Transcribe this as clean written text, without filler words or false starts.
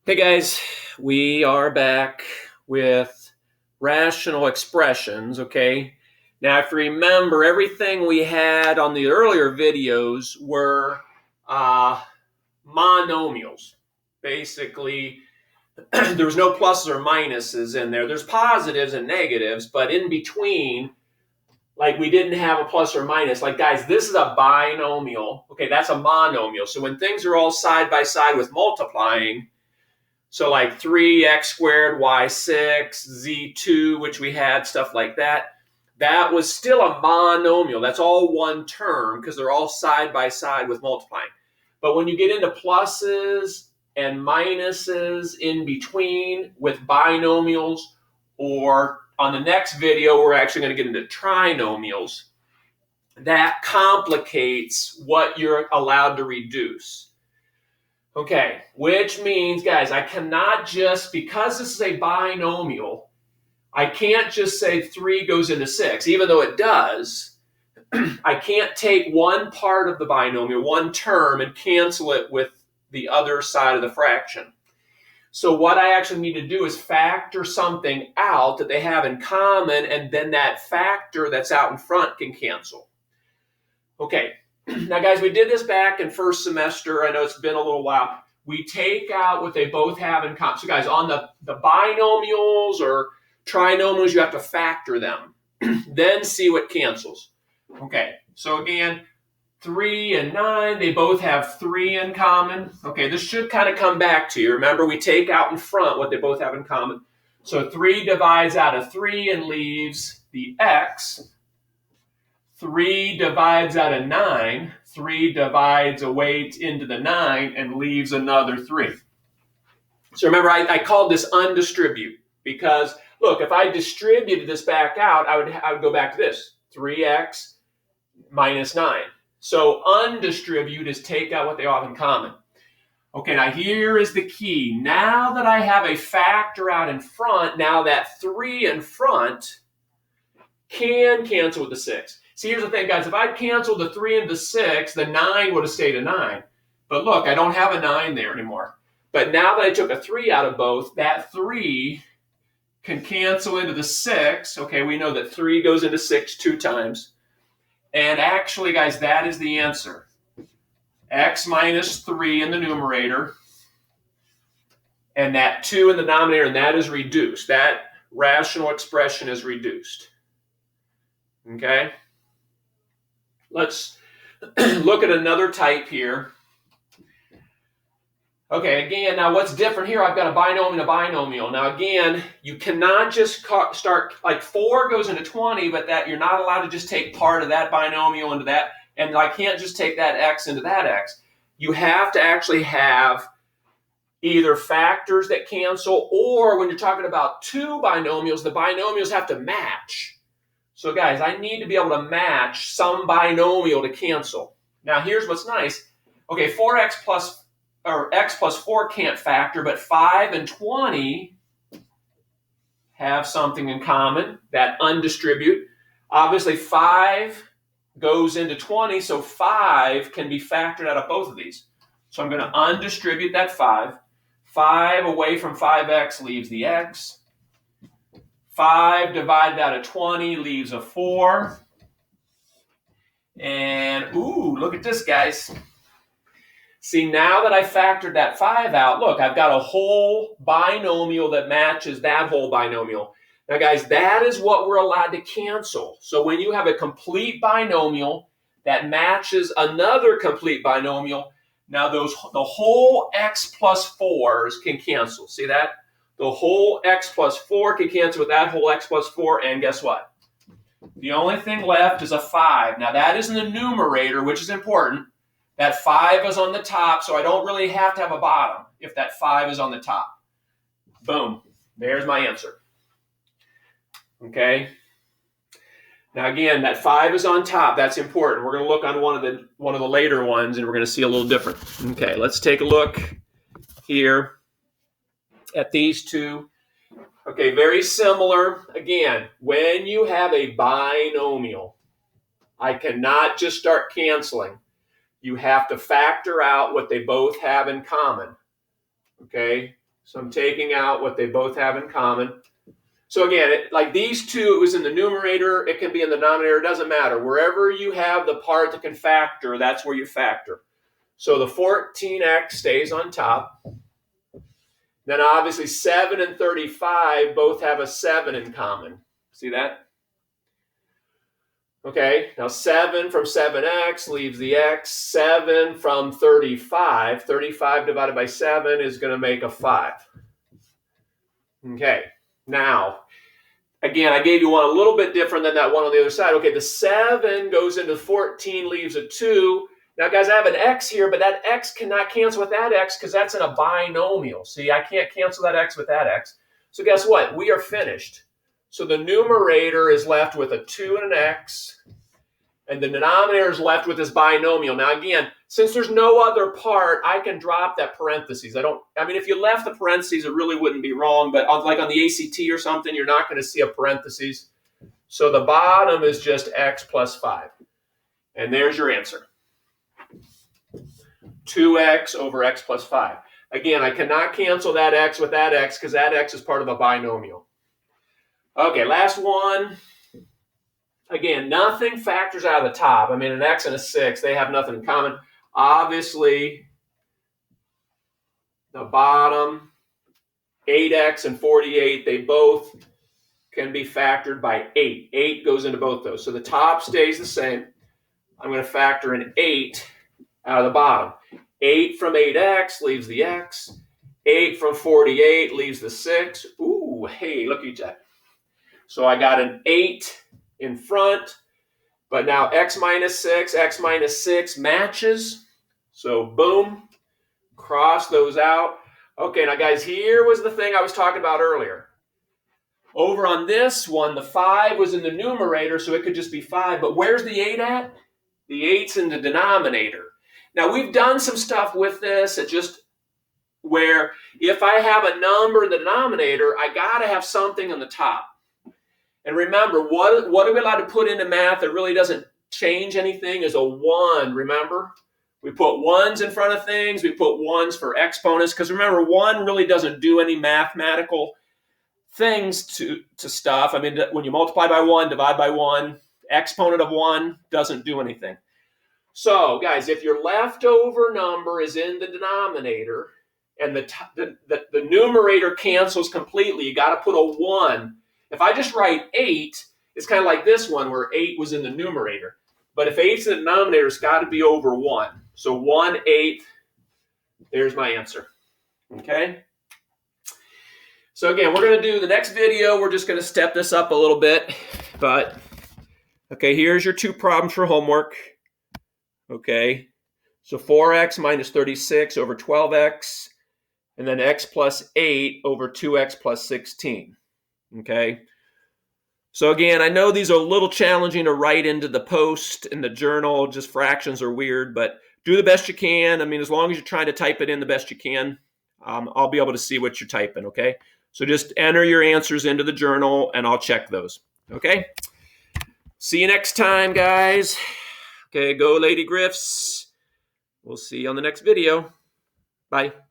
Hey guys, we are back with rational expressions, okay? Now, if you remember, everything we had on the earlier videos were uh, monomials. Basically, there was no pluses or minuses in there. There's positives and negatives, but in between, like we didn't have a plus or minus. Like, guys, this is a binomial. Okay, that's a monomial. So when things are all side by side with multiplying, so like 3x squared, y6, z2, which we had, stuff like that. That was still a monomial. That's all one term because they're all side by side with multiplying. But when you get into pluses and minuses in between with binomials, or on the next video, we're actually going to get into trinomials, that complicates what you're allowed to reduce. Okay, which means, guys, I cannot just, because this is a binomial, I can't just say 3 goes into 6, even though it does. I can't take one part of the binomial, one term, and cancel it with the other side of the fraction. So what I actually need to do is factor something out that they have in common, and then that factor that's out in front can cancel. Okay. Now, guys, we did this back in first semester. I know it's been a little while. We take out what they both have in common. So, guys, on the binomials or trinomials, you have to factor them. Then see what cancels. Okay, so again, 3 and 9, they both have 3 in common. Okay, this should kind of come back to you. Remember, we take out in front what they both have in common. So 3 divides out of 3 and leaves the x. 3 divides out of 9, 3 divides away into the 9 and leaves another 3. So remember, I called this undistribute because, look, if I distributed this back out, I would go back to this, 3x minus 9. So undistribute is take out what they have in common. Okay, now here is the key. Now that I have a factor out in front, now that 3 in front can cancel with the 6. See, here's the thing, guys. If I canceled the 3 and the 6, the 9 would have stayed a 9. But look, I don't have a 9 there anymore. But now that I took a 3 out of both, that 3 can cancel into the 6. Okay, we know that 3 goes into 6 2 times. And actually, guys, that is the answer. X minus 3 in the numerator. And that 2 in the denominator, and that is reduced. That rational expression is reduced. Okay? Let's look at another type here. Okay, again, now what's different here? I've got a binomial and a binomial. Now again, you cannot just start, like 4 goes into 20, but that you're not allowed to just take part of that binomial into that, and I can't just take that x into that x. You have to actually have either factors that cancel, or when you're talking about 2 binomials, the binomials have to match. So guys, I need to be able to match some binomial to cancel. Now here's what's nice. Okay, x plus 4 can't factor, but 5 and 20 have something in common, that undistribute. Obviously 5 goes into 20, so 5 can be factored out of both of these. So I'm going to undistribute that 5. 5 away from 5x leaves the x. 5 divided out of 20 leaves a 4. And, ooh, look at this, guys. See, now that I factored that 5 out, look, I've got a whole binomial that matches that whole binomial. Now, guys, that is what we're allowed to cancel. So when you have a complete binomial that matches another complete binomial, now the whole x plus 4s can cancel. See that? The whole x plus 4 can cancel with that whole x plus 4, and guess what? The only thing left is a 5. Now that is in the numerator, which is important. That 5 is on the top, so I don't really have to have a bottom if that 5 is on the top. Boom. There's my answer. Okay? Now again, that 5 is on top. That's important. We're going to look on one of the later ones, and we're going to see a little different. Okay, let's take a look here at these two. Okay, very similar. Again, when you have a binomial, I cannot just start canceling. You have to factor out what they both have in common. Okay, So I'm taking out what they both have in common. So again, like these two, it was in the numerator, it can be in the denominator, it doesn't matter. Wherever you have the part that can factor, that's where you factor. So the 14x stays on top. Then obviously 7 and 35 both have a 7 in common. See that? Okay, now 7 from 7x leaves the x. 7 from 35. 35 divided by 7 is going to make a 5. Okay, now, again, I gave you one a little bit different than that one on the other side. Okay, the 7 goes into 14, leaves a 2. Now, guys, I have an x here, but that x cannot cancel with that x because that's in a binomial. See, I can't cancel that x with that x. So guess what? We are finished. So the numerator is left with a 2 and an x, and the denominator is left with this binomial. Now, again, since there's no other part, I can drop that parentheses. I mean, if you left the parentheses, it really wouldn't be wrong, but like on the ACT or something, you're not going to see a parentheses. So the bottom is just x plus 5. And there's your answer. 2x over x plus 5. Again, I cannot cancel that x with that x because that x is part of a binomial. Okay, last one. Again, nothing factors out of the top. I mean, an x and a 6, they have nothing in common. Obviously, the bottom, 8x and 48, they both can be factored by 8. 8 goes into both those. So the top stays the same. I'm going to factor an 8 out of the bottom. 8 from 8x leaves the x. 8 from 48 leaves the 6. Ooh, hey, look at that. So I got an 8 in front, but now x minus 6 matches. So boom, cross those out. Okay, now guys, here was the thing I was talking about earlier. Over on this one, the 5 was in the numerator, so it could just be 5. But where's the 8 at? The 8's in the denominator. Now, we've done some stuff with this. It just where if I have a number in the denominator, I got to have something on the top. And remember, what are we allowed to put into math that really doesn't change anything is a 1, remember? We put 1s in front of things. We put 1s for exponents. Because remember, 1 really doesn't do any mathematical things to stuff. I mean, when you multiply by 1, divide by 1, exponent of 1 doesn't do anything. So, guys, if your leftover number is in the denominator and the numerator cancels completely, you got to put a 1. If I just write 8, it's kind of like this one where 8 was in the numerator. But if 8's in the denominator, it's got to be over 1. So 1/8, there's my answer. Okay? So again, we're going to do the next video. We're just going to step this up a little bit. But, okay, here's your 2 problems for homework. Okay, so 4x minus 36 over 12x, and then x plus 8 over 2x plus 16. Okay, so again, I know these are a little challenging to write into the post in the journal. Just fractions are weird, but do the best you can. I mean, as long as you're trying to type it in the best you can, I'll be able to see what you're typing, okay? So just enter your answers into the journal, and I'll check those, okay? See you next time, guys. Okay, go Lady Griffs. We'll see you on the next video. Bye.